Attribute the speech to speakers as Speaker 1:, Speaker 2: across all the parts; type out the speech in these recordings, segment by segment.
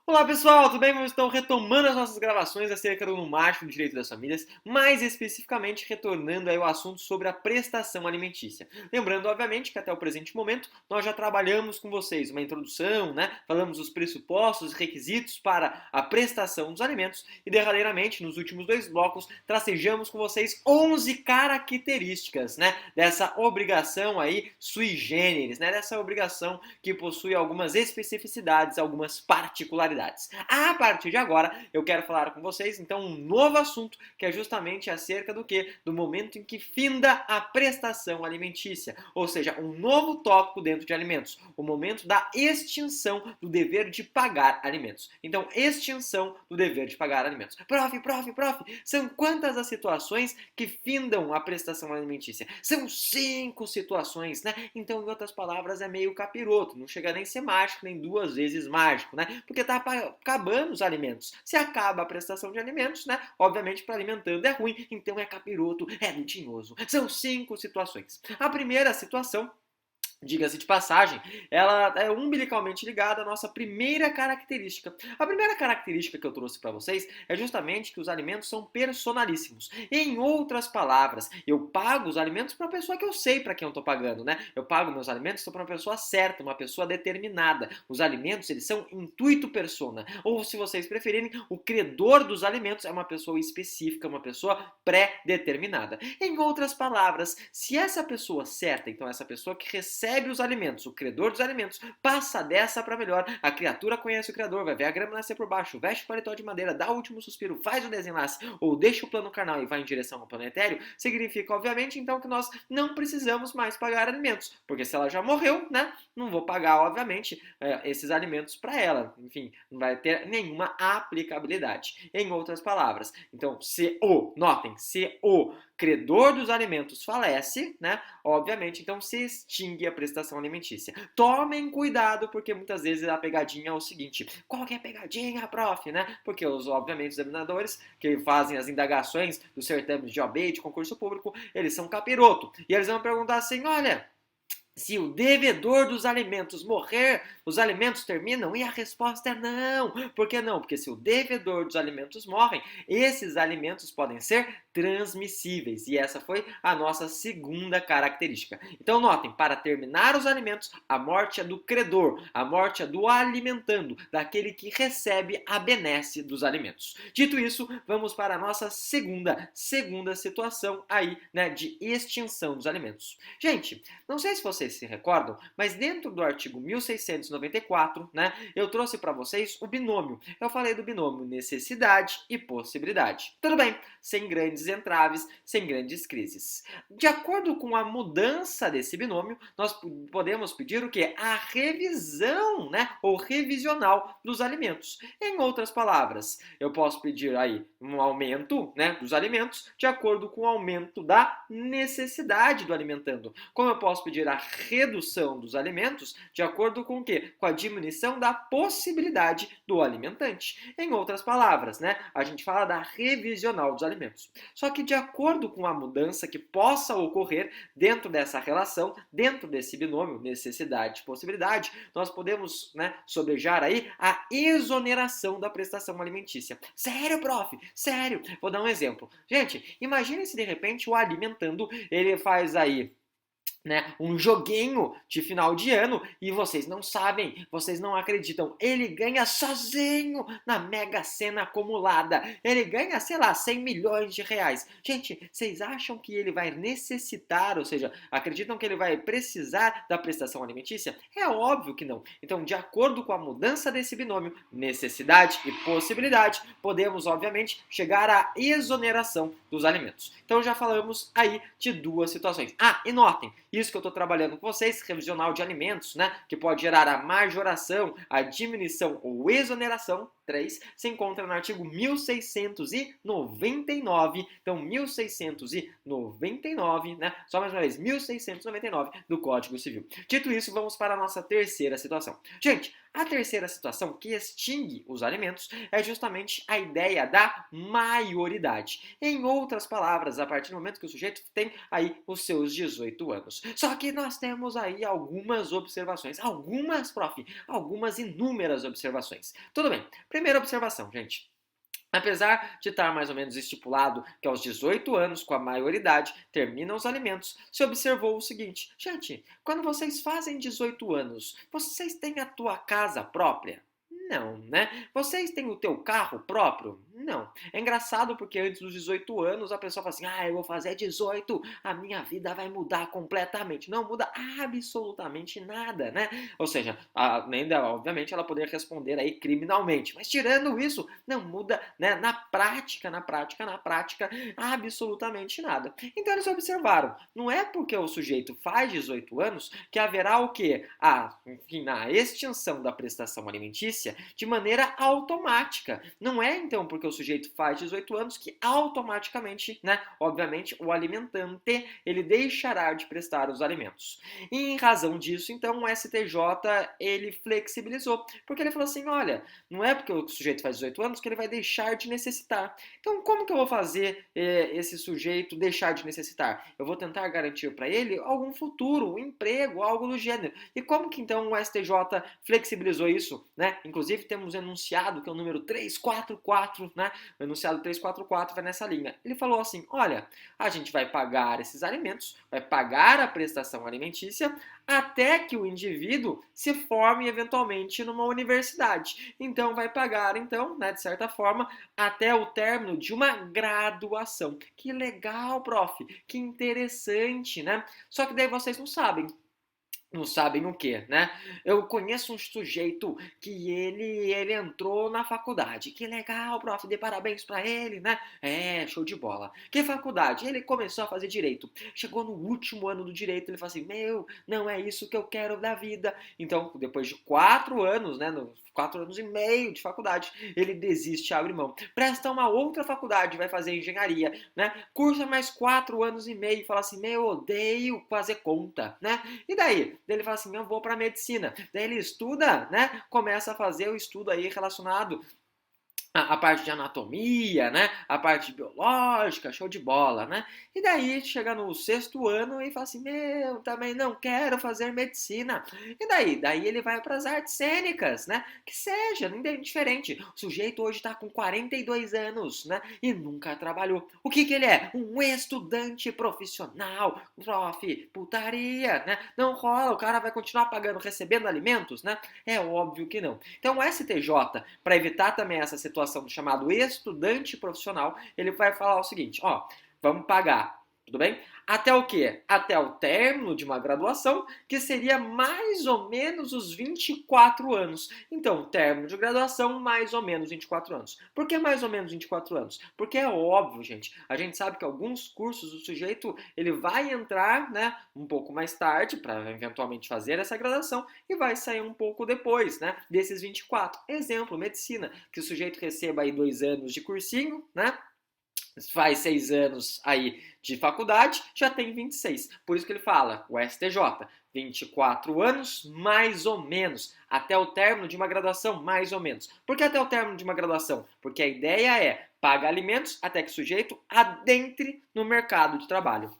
Speaker 1: Olá pessoal, tudo bem? Vamos então retomando as nossas gravações acerca do marco do direito das famílias, mais especificamente retornando aí o assunto sobre a prestação alimentícia. Lembrando, obviamente, que até o presente momento nós já trabalhamos com vocês uma introdução, Falamos dos pressupostos e requisitos para a prestação dos alimentos e derradeiramente, nos últimos dois blocos, tracejamos com vocês 11 características, Dessa obrigação aí sui generis, Dessa obrigação que possui algumas especificidades, algumas particularidades. A partir de agora, eu quero falar com vocês, então, um novo assunto, que é justamente acerca do quê? Do momento em que finda a prestação alimentícia, ou seja, um novo tópico dentro de alimentos, o momento da extinção do dever de pagar alimentos. Então, extinção do dever de pagar alimentos. Prof, são quantas as situações que findam a prestação alimentícia? São 5 situações, Então, em outras palavras, é meio capiroto, não chega nem a ser mágico, nem 2 vezes mágico, Porque tá acabando os alimentos. Se acaba a prestação de alimentos, Obviamente, para alimentando é ruim, então é capiroto, é tinhoso. São 5 situações. A primeira situação, diga-se de passagem, ela é umbilicalmente ligada à nossa primeira característica. A primeira característica que eu trouxe para vocês é justamente que os alimentos são personalíssimos. Em outras palavras, eu pago os alimentos para uma pessoa que eu sei para quem eu estou pagando, Eu pago meus alimentos para uma pessoa certa, uma pessoa determinada. Os alimentos, eles são intuito persona. Ou, se vocês preferirem, o credor dos alimentos é uma pessoa específica, uma pessoa pré-determinada. Em outras palavras, se essa pessoa certa, então essa pessoa que recebe os alimentos, o credor dos alimentos, passa dessa para melhor, a criatura conhece o criador, vai ver a grama nascer por baixo, veste o paletó de madeira, dá o último suspiro, faz o desenlace, ou deixa o plano carnal e vai em direção ao plano etéreo, significa, obviamente, então, que nós não precisamos mais pagar alimentos, porque se ela já morreu, não vou pagar, obviamente, esses alimentos para ela, enfim, não vai ter nenhuma aplicabilidade. Em outras palavras, então, notem, se o credor dos alimentos falece, Obviamente, então se extingue a prestação alimentícia. Tomem cuidado, porque muitas vezes a pegadinha é o seguinte: qual que é a pegadinha, prof, Porque obviamente, os examinadores que fazem as indagações dos certames de OAB, de concurso público, eles são capiroto. E eles vão perguntar assim: olha, se o devedor dos alimentos morrer, os alimentos terminam? E a resposta é não. Por que não? Porque se o devedor dos alimentos morre, esses alimentos podem ser transmissíveis. E essa foi a nossa segunda característica. Então notem, para terminar os alimentos, a morte é do credor, a morte é do alimentando, daquele que recebe a benesse dos alimentos. Dito isso, vamos para a nossa segunda situação aí, de extinção dos alimentos. Gente, não sei se vocês se recordam, mas dentro do artigo 1694, eu trouxe para vocês o binômio. Eu falei do binômio necessidade e possibilidade. Tudo bem, sem grandes entraves, sem grandes crises. De acordo com a mudança desse binômio, nós podemos pedir o quê? A revisão, ou revisional dos alimentos. Em outras palavras, eu posso pedir aí um aumento, dos alimentos de acordo com o aumento da necessidade do alimentando. Como eu posso pedir a redução dos alimentos de acordo com o quê? Com a diminuição da possibilidade do alimentante. Em outras palavras, a gente fala da revisional dos alimentos. Só que de acordo com a mudança que possa ocorrer dentro dessa relação, dentro desse binômio necessidade e possibilidade, nós podemos, sobejar aí a exoneração da prestação alimentícia. Sério, prof? Sério? Vou dar um exemplo. Gente, imagine se de repente o alimentando, ele faz aí um joguinho de final de ano e vocês não sabem, vocês não acreditam, ele ganha sozinho na Mega Sena acumulada, ele ganha, sei lá, 100 milhões de reais. Gente, vocês acham que ele vai necessitar, ou seja, acreditam que ele vai precisar da prestação alimentícia? É óbvio que não. Então, de acordo com a mudança desse binômio, necessidade e possibilidade, podemos, obviamente, chegar à exoneração dos alimentos. Então, já falamos aí de 2 situações. E notem, isso que eu estou trabalhando com vocês, revisional de alimentos, que pode gerar a majoração, a diminuição ou exoneração, 3 se encontra no artigo 1699, então 1699, né? Só mais uma vez, 1699 do Código Civil. Dito isso, vamos para a nossa terceira situação. Gente, a terceira situação que extingue os alimentos é justamente a ideia da maioridade. Em outras palavras, a partir do momento que o sujeito tem aí os seus 18 anos. Só que nós temos aí algumas observações, algumas inúmeras observações. Tudo bem, primeira observação, gente. Apesar de estar mais ou menos estipulado que aos 18 anos, com a maioridade, terminam os alimentos, se observou o seguinte: gente, quando vocês fazem 18 anos, vocês têm a tua casa própria? Não, né? Vocês têm o teu carro próprio? Não. É engraçado porque antes dos 18 anos a pessoa fala assim: eu vou fazer 18, a minha vida vai mudar completamente. Não muda absolutamente nada, né? Ou seja, obviamente ela poderia responder aí criminalmente, mas tirando isso, não muda, né, na prática, absolutamente nada. Então eles observaram, não é porque o sujeito faz 18 anos que haverá o quê? Enfim, a extinção da prestação alimentícia de maneira automática. Não é então porque o sujeito faz 18 anos que automaticamente, né, obviamente, o alimentante, ele deixará de prestar os alimentos. E em razão disso, então, o STJ, ele flexibilizou, porque ele falou assim, olha, não é porque o sujeito faz 18 anos que ele vai deixar de necessitar. Então, como que eu vou fazer esse sujeito deixar de necessitar? Eu vou tentar garantir para ele algum futuro, um emprego, algo do gênero. E como que então o STJ flexibilizou isso, né? Inclusive temos um enunciado que é o número 344, né? O enunciado 344 vai nessa linha. Ele falou assim, olha, a gente vai pagar esses alimentos, vai pagar a prestação alimentícia até que o indivíduo se forme eventualmente numa universidade. Então vai pagar, então, né, de certa forma, até o término de uma graduação. Que legal, prof, que interessante, né? Só que daí vocês não sabem. Não sabem o que, né? Eu conheço um sujeito que ele entrou na faculdade. Que legal, prof, dê parabéns pra ele, né? Show de bola. Que faculdade? Ele começou a fazer direito. Chegou no último ano do direito, ele falou assim, não é isso que eu quero da vida. Então, depois de 4 anos, né, 4 anos e meio de faculdade, ele desiste, abre mão. Presta uma outra faculdade, vai fazer engenharia, né? Cursa mais 4 anos e meio e fala assim, odeio fazer conta, né? E daí? Daí ele fala assim, eu vou para medicina. Daí ele estuda, né? Começa a fazer o estudo aí relacionado a parte de anatomia, né? A parte biológica, show de bola, né? E daí chega no 6º ano e fala assim, também não quero fazer medicina. E daí? Daí ele vai para as artes cênicas, né? Que seja, não é diferente. O sujeito hoje está com 42 anos, né? E nunca trabalhou. O que ele é? Um estudante profissional. Prof, putaria, né? Não rola, o cara vai continuar pagando, recebendo alimentos, né? É óbvio que não. Então o STJ, para evitar também essa situação do chamado estudante profissional, ele vai falar o seguinte, vamos pagar, tudo bem? Até o quê? Até o término de uma graduação, que seria mais ou menos os 24 anos. Então, término de graduação, mais ou menos 24 anos. Por que mais ou menos 24 anos? Porque é óbvio, gente. A gente sabe que alguns cursos o sujeito ele vai entrar, né, um pouco mais tarde para eventualmente fazer essa graduação e vai sair um pouco depois, né, desses 24. Exemplo, medicina, que o sujeito receba aí 2 anos de cursinho, né? Faz 6 anos aí de faculdade, já tem 26. Por isso que ele fala, o STJ, 24 anos, mais ou menos, até o término de uma graduação, mais ou menos. Por que até o término de uma graduação? Porque a ideia é pagar alimentos até que o sujeito adentre no mercado de trabalho.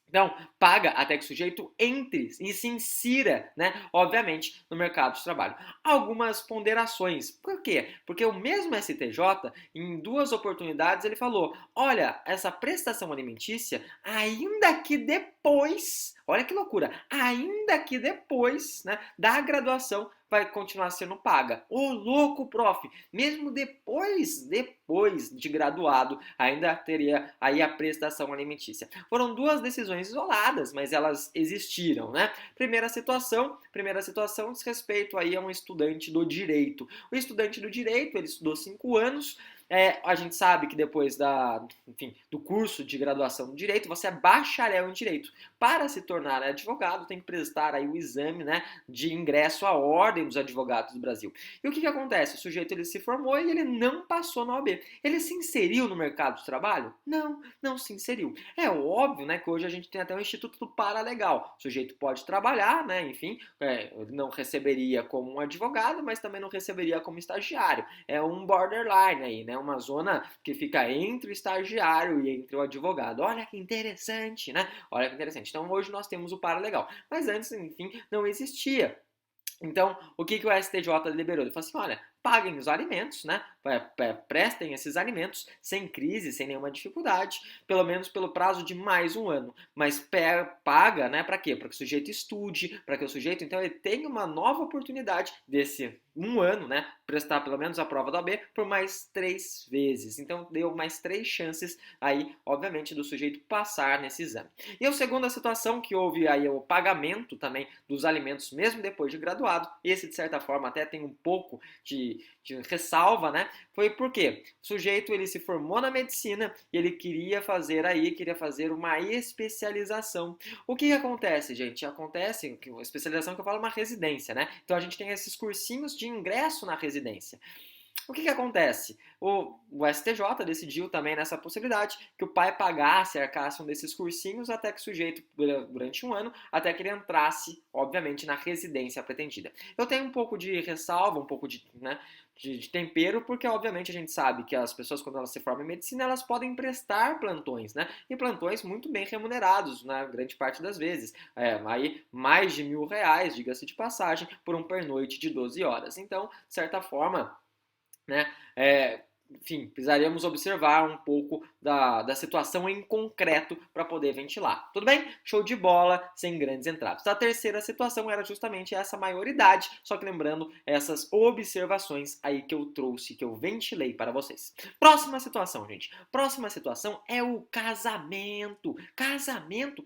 Speaker 1: Então, paga até que o sujeito entre e se insira, né, obviamente, no mercado de trabalho. Algumas ponderações. Por quê? Porque o mesmo STJ, em 2 oportunidades, ele falou, olha, essa prestação alimentícia, ainda que depois, olha que loucura, ainda que depois, né, da graduação, vai continuar sendo paga. Ô louco, prof, mesmo depois de graduado, ainda teria aí a prestação alimentícia. Foram 2 decisões isoladas, mas elas existiram, né? Primeira situação diz respeito aí a um estudante do direito. O estudante do direito, ele estudou 5 anos, A gente sabe que depois do curso de graduação no direito, você é bacharel em direito. Para se tornar advogado, tem que prestar aí o exame, né, de ingresso à Ordem dos Advogados do Brasil. E o que acontece? O sujeito ele se formou e ele não passou na OAB. Ele se inseriu no mercado de trabalho? Não, não se inseriu. É óbvio, né, que hoje a gente tem até o Instituto do Paralegal. O sujeito pode trabalhar, né, enfim, não receberia como um advogado, mas também não receberia como estagiário. É um borderline aí, né, uma zona que fica entre o estagiário e entre o advogado. Olha que interessante, né? Olha que interessante. Então hoje nós temos o paralegal. Mas antes, enfim, não existia. Então, o que o STJ liberou? Ele falou assim, olha, paguem os alimentos, né? Prestem esses alimentos sem crise, sem nenhuma dificuldade, pelo menos pelo prazo de mais um ano. Mas paga, né? Para quê? Para que o sujeito estude, para que o sujeito, então, ele tenha uma nova oportunidade desse um ano, né? Prestar pelo menos a prova da OAB por mais 3 vezes. Então, deu mais 3 chances aí, obviamente, do sujeito passar nesse exame. E a segunda situação que houve aí o pagamento também dos alimentos, mesmo depois de graduado, esse de certa forma até tem um pouco de ressalva, né? Foi porque o sujeito ele se formou na medicina e ele queria fazer uma especialização. O que acontece, gente? Acontece que a especialização que eu falo é uma residência, né? Então a gente tem esses cursinhos de ingresso na residência. O que acontece? O STJ decidiu também nessa possibilidade que o pai pagasse, arcasse um desses cursinhos até que o sujeito, durante um ano, até que ele entrasse, obviamente, na residência pretendida. Eu tenho um pouco de ressalva, um pouco de tempero, porque obviamente a gente sabe que as pessoas, quando elas se formam em medicina, elas podem prestar plantões, né? E plantões muito bem remunerados, na grande parte das vezes. Aí mais de R$1.000, diga-se de passagem, por um pernoite de 12 horas. Então, de certa forma, né? Enfim, precisaríamos observar um pouco da situação em concreto para poder ventilar. Tudo bem? Show de bola, sem grandes entraves. A terceira situação era justamente essa maioridade, só que lembrando essas observações aí que eu trouxe, que eu ventilei para vocês. Próxima situação, gente. Próxima situação é o casamento. Casamento.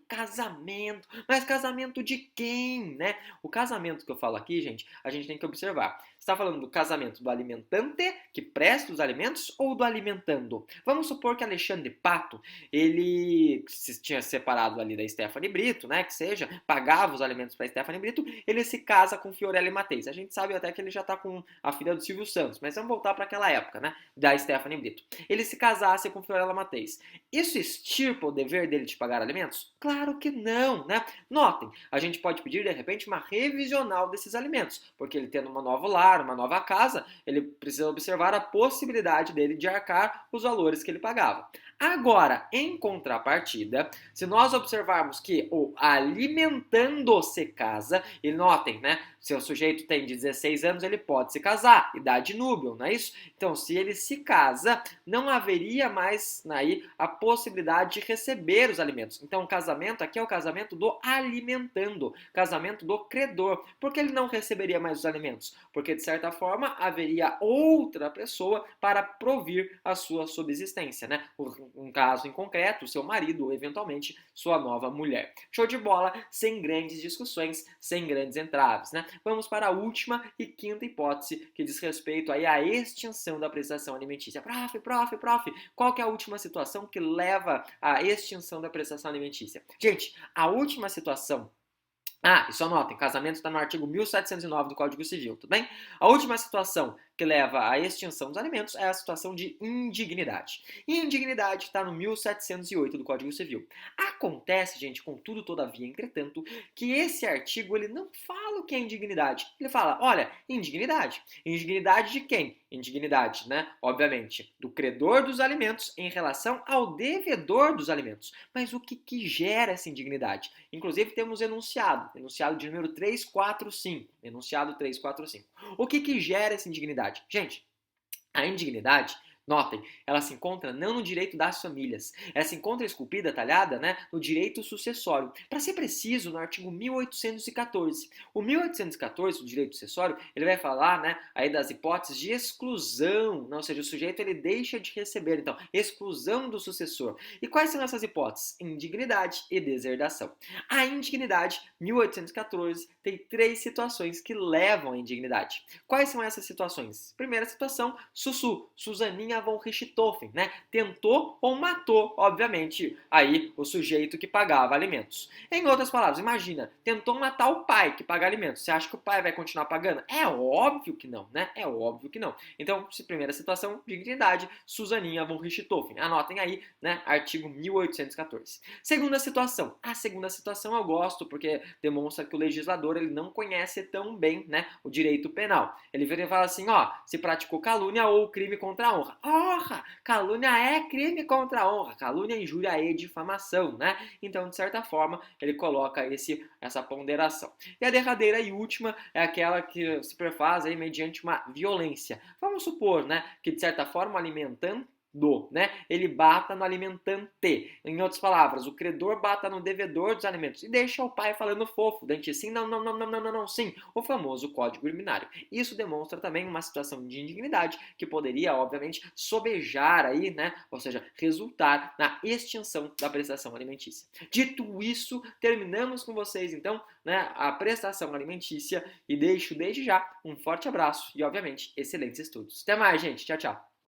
Speaker 1: Mas casamento de quem, né? O casamento que eu falo aqui, gente, a gente tem que observar. Você está falando do casamento do alimentante, que presta os alimentos, ou do alimentando? Vamos supor que Alexandre Pato, ele se tinha separado ali da Stephanie Brito, né, que seja, pagava os alimentos para Stephanie Brito, ele se casa com Fiorella Matheus. A gente sabe até que ele já está com a filha do Silvio Santos, mas vamos voltar para aquela época, né, da Stephanie Brito. Ele se casasse com Fiorella Matheus. Isso extirpa o dever dele de pagar alimentos? Claro que não, né? Notem, a gente pode pedir, de repente, uma revisional desses alimentos, porque ele tendo uma nova lar, uma nova casa, ele precisa observar a possibilidade dele de arcar os valores que ele pagava. Agora, em contrapartida, se nós observarmos que o alimentando se casa, e notem, né? Se o sujeito tem 16 anos, ele pode se casar, idade núbil, não é isso? Então, se ele se casa, não haveria mais aí a possibilidade de receber os alimentos. Então, o casamento aqui é o casamento do alimentando, casamento do credor. Por que ele não receberia mais os alimentos? Porque, de certa forma, haveria outra pessoa para provir a sua subsistência, né? Um caso em concreto, seu marido ou, eventualmente, sua nova mulher. Show de bola, sem grandes discussões, sem grandes entraves, né? Vamos para a última e quinta hipótese, que diz respeito aí à extinção da prestação alimentícia. Prof, qual que é a última situação que leva à extinção da prestação alimentícia? Gente, a última situação... e só notem, casamento está no artigo 1709 do Código Civil, tudo bem? A última situação que leva à extinção dos alimentos é a situação de indignidade. E indignidade está no 1708 do Código Civil. Acontece, gente, contudo, todavia, entretanto, que esse artigo ele não fala o que é indignidade. Ele fala, olha, indignidade. Indignidade de quem? Indignidade, né? Obviamente, do credor dos alimentos em relação ao devedor dos alimentos. Mas o que gera essa indignidade? Inclusive, temos enunciado de número 345. Enunciado 345. O que gera essa indignidade? Gente, a indignidade, notem, ela se encontra não no direito das famílias, ela se encontra esculpida, talhada, né, no direito sucessório. Para ser preciso, no artigo 1814. O 1814, do direito sucessório, ele vai falar, né, aí das hipóteses de exclusão, ou seja, o sujeito ele deixa de receber, então, exclusão do sucessor. E quais são essas hipóteses? Indignidade e deserdação. A indignidade, 1814, tem 3 situações que levam à indignidade. Quais são essas situações? Primeira situação, Suzaninha Susaninha von Richthofen, né? Tentou ou matou, obviamente, aí o sujeito que pagava alimentos. Em outras palavras, imagina, tentou matar o pai que paga alimentos. Você acha que o pai vai continuar pagando? É óbvio que não, né? É óbvio que não. Então, primeira situação, dignidade, Susaninha von Richthofen. Anotem aí, né? Artigo 1814. Segunda situação. A segunda situação eu gosto porque demonstra que o legislador ele não conhece tão bem, né, o direito penal. Ele vira e fala assim, ó, se praticou calúnia ou crime contra a honra. Honra! Calúnia é crime contra a honra. Calúnia, injúria e difamação, né? Então, de certa forma, ele coloca essa ponderação. E a derradeira e última é aquela que se perfaz aí mediante uma violência. Vamos supor, né, que de certa forma alimentando né? Ele bata no alimentante. Em outras palavras, o credor bata no devedor dos alimentos e deixa o pai falando fofo, dente sim, não, não, não, não, não, não, não, sim, o famoso código binário. Isso demonstra também uma situação de indignidade que poderia, obviamente, sobejar aí, né? Ou seja, resultar na extinção da prestação alimentícia. Dito isso, terminamos com vocês, então, né, a prestação alimentícia e deixo desde já um forte abraço e, obviamente, excelentes estudos. Até mais, gente. Tchau, tchau.